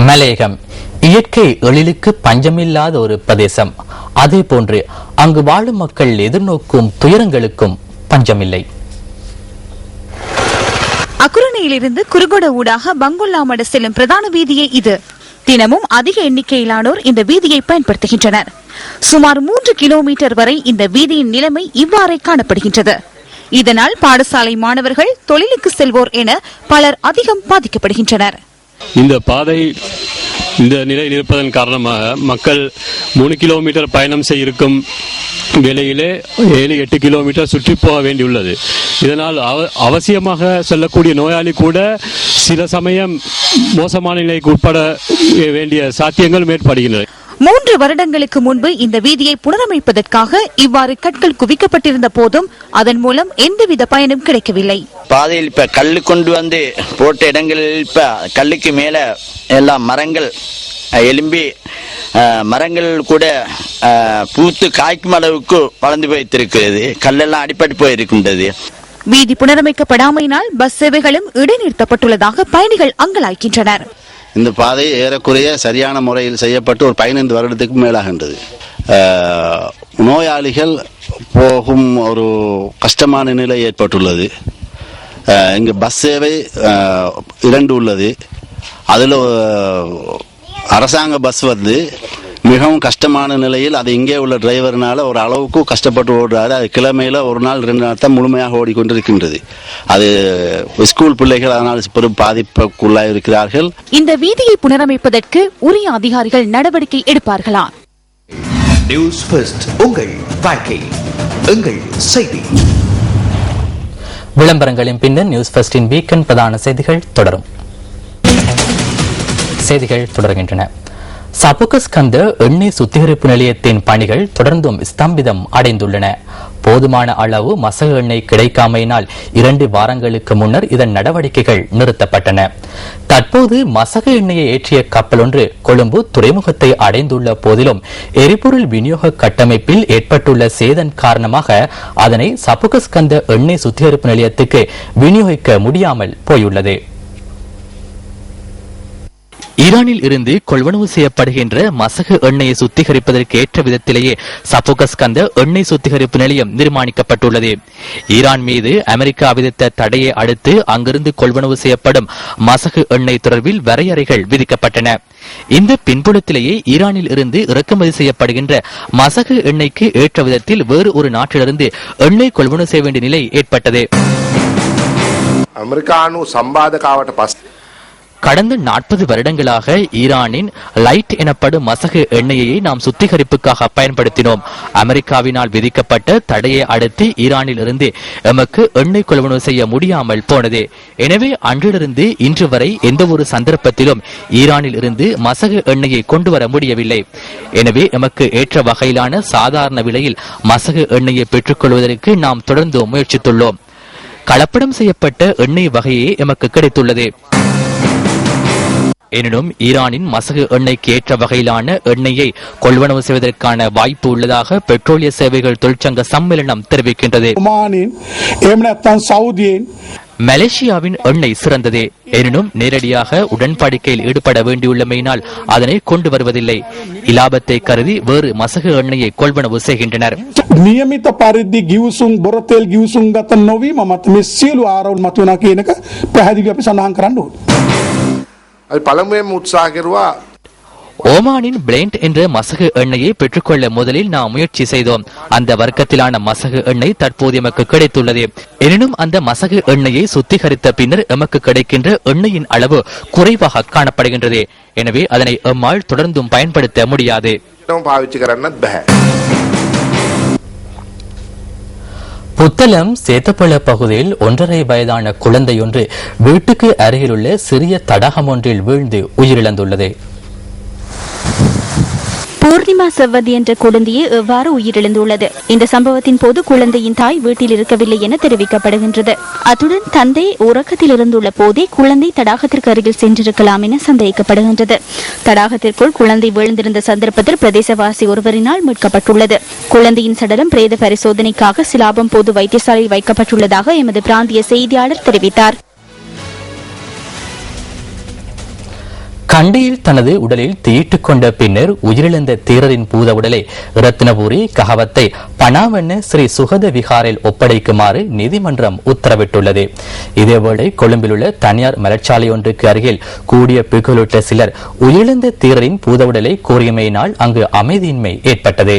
மலையகம் இயற்கை எழிலுக்கு பஞ்சமில்லாத ஒரு பிரதேசம். அதே போன்று அங்கு வாழும் மக்கள் எதிர்நோக்கும் துயரங்களுக்கும் பஞ்சமில்லை. அக்குரணையிலிருந்து குறுகொட ஊடாக பங்குல்லாமட செல்லும் பிரதான வீதியே இது. தினமும் அதிக எண்ணிக்கையிலானோர் இந்த வீதியை பயன்படுத்துகின்றனர். சுமார் 3 கிலோமீட்டர் வரை இந்த வீதியின் நிலைமை இவ்வாறே காணப்படுகின்றது. இதனால் பாடசாலை மாணவர்கள், தொழிலுக்கு செல்வோர் என பலர் அதிகம் பாதிக்கப்படுகின்றனர். இந்த பாதை இந்த நிலையில் இருப்பதன் காரணமாக மக்கள் 3 கிலோமீட்டர் பயணம் செய்ய இருக்கும் வேளையிலே 7-8 கிலோமீட்டர் சுற்றி போக வேண்டியுள்ளது. இதனால் அவசியமாக செல்லக்கூடிய நோயாளி கூட சில சமயம் மோசமான நிலைக்கு உட்பட வேண்டிய சாத்தியங்கள் ஏற்படுகின்றன. 3 வருடங்களுக்கு முன்பு இந்த வீதியை புனரமைப்பதற்காக இவ்வாறு கற்கள் குவிக்கப்பட்டிருந்த போதும் அதன் மூலம் எந்தவித பயனும் கிடைக்கவில்லை. பாதையில் இப்ப கல்லு கொண்டு வந்து போட்ட இடங்களில் இப்ப கல்லுக்கு மேல எல்லாம் மரங்கள் எலும்பி மரங்கள் கூட பூத்து காய்க்கும் அளவுக்கு வளர்ந்து போய்த்திருக்கிறது. கல்லெல்லாம் அடிப்பட்டு போயிருக்கின்றது. வீதி புனரமைக்கப்படாமையினால் பஸ் சேவைகளும் இடைநிறுத்தப்பட்டுள்ளதாக பயணிகள் அங்கலாய்க்கின்றனர். இந்த பாதை ஏறக்குறைய சரியான முறையில் செய்யப்பட்டு ஒரு 15 வருடத்துக்கு மேலாகின்றது. நோயாளிகள் போகும் ஒரு கஷ்டமான நிலை ஏற்பட்டுள்ளது. இங்கு பஸ் சேவை 2 உள்ளது. அதில் அரசாங்க பஸ் வந்து மிகவும் கஷ்டமான நிலையில் அது இங்கே உள்ள டிரைவர்னால ஒரு அளவுக்கு கஷ்டப்பட்டு ஓடுறாரு. அது கிழமையில 1 நாள் 2 நாள் தான் முழுமையாக ஓடிக்கொண்டிருக்கின்றது. அது ஸ்கூல் பிள்ளைகள் அதனால் பெரும் பாதிப்புக்குள்ளாக இருக்கிறார்கள். இந்த வீதியை புனரமைப்பதற்கு உரிய அதிகாரிகள் நடவடிக்கை எடுப்பார்களா? நியூஸ் ஃபர்ஸ்ட், உங்கள் வாழ்க்கை எங்கள் செய்தி. விளம்பரங்களின் பின்னர் நியூஸ் ஃபர்ஸ்டின் வீக்கெண்ட் பிரதான செய்திகள் தொடரும். செய்திகள் தொடர்கின்றன. சபுகஸ்கந்த எண்ணெய் சுத்திகரிப்பு நிலையத்தின் பணிகள் தொடர்ந்தும் ஸ்தம்பிதம் அடைந்துள்ளன. போதுமான அளவு மசகு எண்ணெய் கிடைக்காமையினால் 2 வாரங்களுக்கு முன்னர் இதன் நடவடிக்கைகள் நிறுத்தப்பட்டன. தற்போது மசகு எண்ணெயை ஏற்றிய கப்பல் ஒன்று கொழும்பு துறைமுகத்தை அடைந்துள்ள போதிலும் எரிபொருள் விநியோக கட்டமைப்பில் ஏற்பட்டுள்ள சேதம் காரணமாக அதனை சபுகஸ்கந்த எண்ணெய் சுத்திகரிப்பு நிலையத்துக்கு விநியோகிக்க முடியாமல் போயுள்ளது. ஈரானில் இருந்து கொள்வனவு செய்யப்படுகின்ற மசகு எண்ணெயை சுத்திகரிப்பதற்கு ஏற்ற விதத்திலேயே சபுகஸ்கந்த எண்ணெய் சுத்திகரிப்பு நிலையம் நிர்மாணிக்கப்பட்டுள்ளது. ஈரான் மீது அமெரிக்கா விதித்த தடையை அடுத்து அங்கிருந்து கொள்வனவு செய்யப்படும் மசகு எண்ணெய் தொடர்பில் வரையறைகள் விதிக்கப்பட்டன. இந்த பின்புலத்திலேயே ஈரானில் இருந்து இறக்குமதி செய்யப்படுகின்ற மசகு எண்ணெய்க்கு ஏற்ற விதத்தில் வேறு ஒரு நாட்டிலிருந்து எண்ணெய் கொள்வனவு செய்ய வேண்டிய நிலை ஏற்பட்டது. அமெரிக்கானு சம்பாதகாவட்ட கடந்த 40 வருடங்களாக ஈரானின் லைட் எனப்படும் மசகு எண்ணெயை நாம் சுத்திகரிப்புக்காக பயன்படுத்தினோம். அமெரிக்காவினால் விதிக்கப்பட்ட தடையை அடுத்து ஈரானில் இருந்து எமக்கு எண்ணெய் கொள்வனவு செய்ய முடியாமல் போனது. எனவே அன்றிலிருந்து இன்று வரை எந்த ஒரு சந்தர்ப்பத்திலும் ஈரானில் இருந்து மசகு எண்ணெயை கொண்டு வர முடியவில்லை. எனவே எமக்கு ஏற்ற வகையிலான சாதாரண விலையில் மசகு எண்ணெயை பெற்றுக்கொள்வதற்கு நாம் தொடர்ந்து முயற்சித்துள்ளோம். கலப்படம் செய்யப்பட்ட எண்ணெய் வகையே எமக்கு கிடைத்துள்ளது. எனினும் ஈரானின் மசகு எண்ணெய்க்கு ஏற்ற வகையிலான எண்ணெயை கொள்வனவு செய்வதற்கான வாய்ப்பு உள்ளதாக பெட்ரோலிய சேவைகள் தொழிற்சங்க சம்மேளனம் தெரிவிக்கின்றது. மலேசியாவின் எண்ணெய் சிறந்ததே. எனினும் நேரடியாக உடன்படிக்கையில் ஈடுபட வேண்டியுள்ளமையினால் அதனை கொண்டு வருவதில்லை. இலாபத்தை கருதி வேறு மசகு எண்ணெயை கொள்வனவு செய்கின்றனர். නියමිත පරිදි ගිවිසුම් බොරතෙල් ගිවිසුම් ගත නොවීම මත මේ සියලු ආරවුල් මතුවන කියන එක පැහැදිලිව අපි සඳහන් කරන්න ඕනේ. அது பலமுறையும் உற்சாக கருவா. ஓமானின் பிளேண்ட் என்ற மசகு எண்ணெயை பெற்றுக்கொள்ள முதலில் நாம் முயற்சி செய்தோம். அந்த வர்க்கத்திலான மசகு எண்ணெய் தற்போது எமக்கு கிடைத்துள்ளது. எனினும் அந்த மசகு எண்ணெயை சுத்திகரித்த பின்னர் எமக்கு கிடைக்கின்ற எண்ணெயின் அளவு குறைவாக காணப்படுகின்றது. எனவே அதனை எம்மால் தொடர்ந்தும் பயன்படுத்த முடியாது. புத்தளம் சேத்தப்பள பகுதியில் 1.5 வயதான குழந்தையொன்று வீட்டுக்கு அருகிலுள்ள சிறிய தடாகம் ஒன்றில் வீழ்ந்து உயிரிழந்துள்ளது. பூர்ணிமா செவ்வதி என்ற குழந்தையை எவ்வாறு உயிரிழந்துள்ளது? இந்த சம்பவத்தின் போது குழந்தையின் தாய் வீட்டில் இருக்கவில்லை என தெரிவிக்கப்படுகின்றது. அத்துடன் தந்தை உறக்கத்தில் இருந்துள்ள போதே குழந்தை தடாகத்திற்கு அருகில் சென்றிருக்கலாம் என சந்தேகிக்கப்படுகின்றது. தடாகத்திற்குள் குழந்தை வீழ்ந்திருந்த சந்தர்ப்பத்தில் பிரதேசவாசி ஒருவரினால் மீட்கப்பட்டுள்ளது. குழந்தையின் சடலம் பிரேத பரிசோதனைக்காக சிலாபம் பொது வைத்தியசாலையில் வைக்கப்பட்டுள்ளதாக எமது பிராந்திய செய்தியாளர் தெரிவித்தார். கண்டியில் தனது உடலில் தீயிட்டுக் கொண்ட பின்னர் உயிரிழந்த தேரரின் பூத உடலை ரத்னபுரி கஹவத்தை பனாவண்ண ஸ்ரீ சுகத விகாரில் ஒப்படைக்குமாறு நீதிமன்றம் உத்தரவிட்டுள்ளது. இதேவேளை கொழும்பில் உள்ள தனியார் மலர்ச்சாலை ஒன்றுக்கு அருகில் கூடிய பிக்குளிட்ட சிலர் உயிரிழந்த தேரரின் பூத உடலை கோரியமையினால் அங்கு அமைதியின்மை ஏற்பட்டது.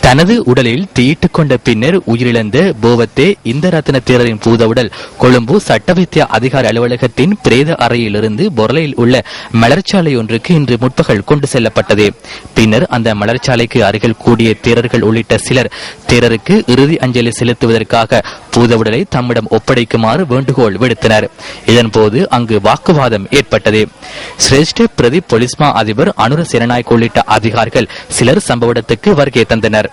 தனது உடலில் தீயிட்டுக் கொண்ட பின்னர் உயிரிழந்த போவத்தே இந்த ரத்ன தேரரின் பூதவுடல் கொழும்பு சட்ட வைத்திய அதிகார அலுவலகத்தின் பிரேத அறையிலிருந்து பொருளையில் உள்ள மலர்ச்சாலை ஒன்றுக்கு இன்று முற்பகல் கொண்டு செல்லப்பட்டது. பின்னர் அந்த மலர்ச்சாலைக்கு அருகில் கூடிய தேரர்கள் உள்ளிட்ட சிலர் தேரருக்கு இறுதி அஞ்சலி செலுத்துவதற்காக பூதவுடலை தம்மிடம் ஒப்படைக்குமாறு வேண்டுகோள் விடுத்தனர். இதன்போது அங்கு வாக்குவாதம் ஏற்பட்டது. சிரேஷ்ட பிரதி பொலிஸ்மா அதிபர் அனுர சேனநாயக் உள்ளிட்ட அதிகாரிகள் சிலர் சம்பவ இடத்துக்கு வருகை தந்தனர்.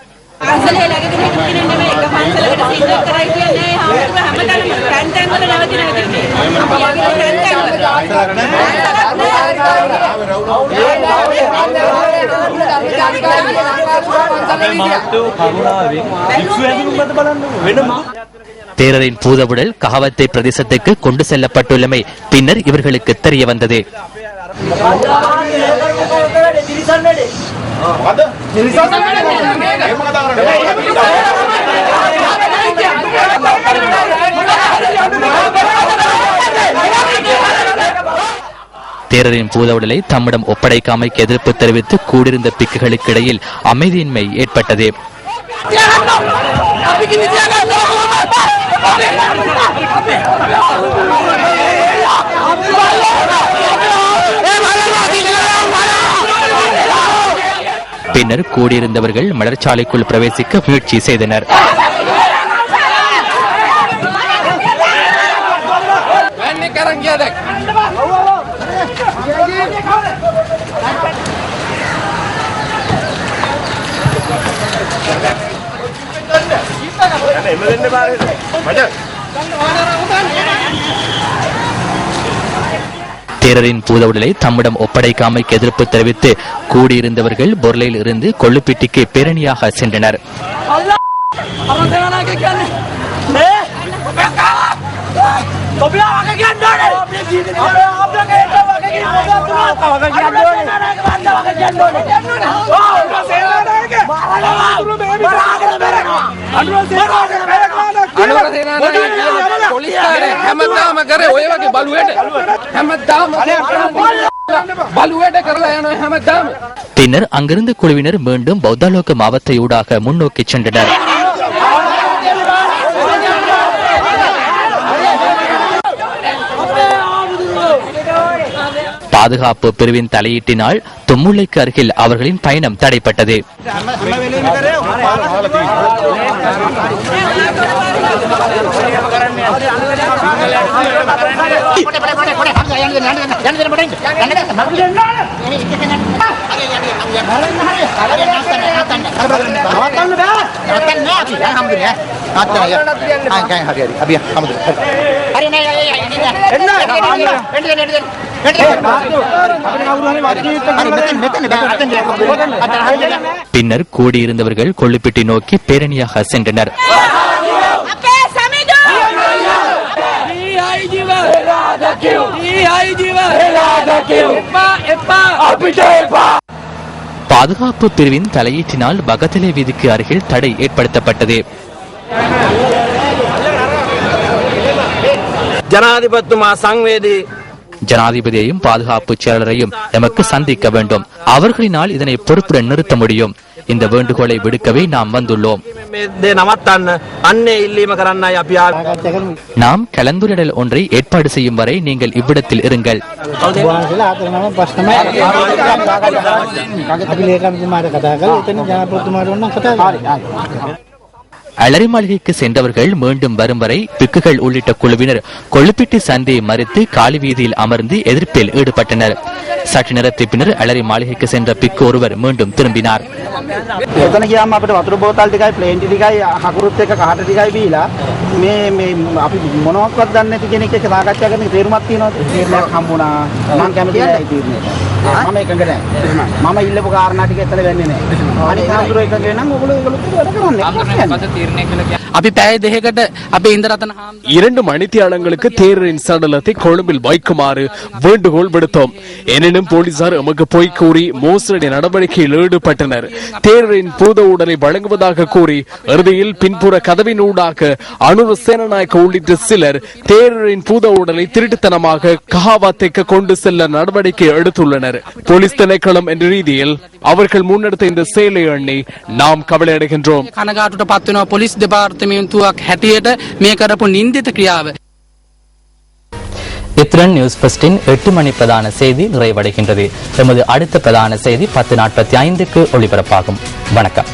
தேரரின் பூதவுடல் கஹவத்தை பிரதேசத்துக்கு கொண்டு செல்லப்பட்டுள்ளமை பின்னர் இவர்களுக்கு தெரிய வந்தது. தேரரின் பூதவுடலை தம்மிடம் ஒப்படைக்காமைக்கு எதிர்ப்பு தெரிவித்து கூடியிருந்த பிக்குகளுக்கு இடையில் அமைதியின்மை ஏற்பட்டது. பின்னர் கூடியிருந்தவர்கள் மலர்ச்சாலைக்குள் பிரவேசிக்க முயற்சி செய்தனர். தேரரின் பூதவுடலை தம்மிடம் ஒப்படைக்காமைக்கு எதிர்ப்பு தெரிவித்து கூடியிருந்தவர்கள் பொருளையில் இருந்து கொள்ளுப்பிட்டிக்கு பேரணியாக சென்றனர். பின்னர் அங்கிருந்த குழுவினர் மீண்டும் பௌத்தாலோக மாவட்டத்தையூடாக முன்னோக்கி சென்றனர். பாதுகாப்பு பிரிவின் தலையீட்டினால் தொம்முல்லைக்கு அருகில் அவர்களின் பயணம் தடைப்பட்டது. பின்னர் கூடியிருந்தவர்கள் கொள்ளுப்பிட்டி நோக்கி பேரணியாக சென்றனர். பாதுகாப்பு பிரிவின் தலையீட்டினால் பகத்தலே வீதிக்கு அருகில் தடை ஏற்படுத்தப்பட்டது. ஜனாதிபதியையும் பாதுகாப்பு செயலரையும் எமக்கு சந்திக்க வேண்டும். அவர்களினால் இதனை பொறுப்புடன் நிறுத்த முடியும். இந்த வேண்டுகோளை விடுக்கவே நாம் வந்துள்ளோம். நாம் கலந்துரையாடல் ஒன்றை ஏற்பாடு செய்யும் வரை நீங்கள் இவ்விடத்தில் இருங்கள். அலரி மாளிகைக்கு சென்றவர்கள் மீண்டும் வரும் வரை பிக்குகள் உள்ளிட்ட குழுவினர் கொள்ளுப்பிட்டி சந்தையை மறித்து காலி வீதியில் அமர்ந்து எதிர்ப்பில் ஈடுபட்டனர். சற்று நேரத்தை பின்னர் அலரி மாளிகைக்கு சென்ற பிக்கு ஒருவர் மீண்டும் திரும்பினார். 2 மணித்தியாலங்களுக்கு தேரரின் சடலத்தை கொழும்பில் வைக்குமாறு வேண்டுகோள் விடுத்தோம். எனினும் போலீசார் எமக்கு பொய் கூறி மோசடி நடவடிக்கையில் ஈடுபட்டனர். தேரரின் பூத உடலை வழங்குவதாக கூறி இறுதியில் பின்புற கதவினூடாக அனுர சேனநாயக்க உள்ளிட்ட சிலர் தேரரின் பூத உடலை திருட்டுத்தனமாக கஹாவாத்தைக்கு கொண்டு செல்ல நடவடிக்கை எடுத்துள்ளனர். போலீஸ் திணைக்களம் என்ற ரீதியில் அவர்கள் முன்னெடுத்த இந்த செயலை எண்ணி நாம் கவலை அடைகின்றோம். இத்துடன் நியூஸ் ஃபர்ஸ்டின் 8 மணி பிரதான செய்தி நிறைவடைகின்றது. எமது அடுத்த பிரதான செய்தி 10:45 ஒளிபரப்பாகும். வணக்கம்.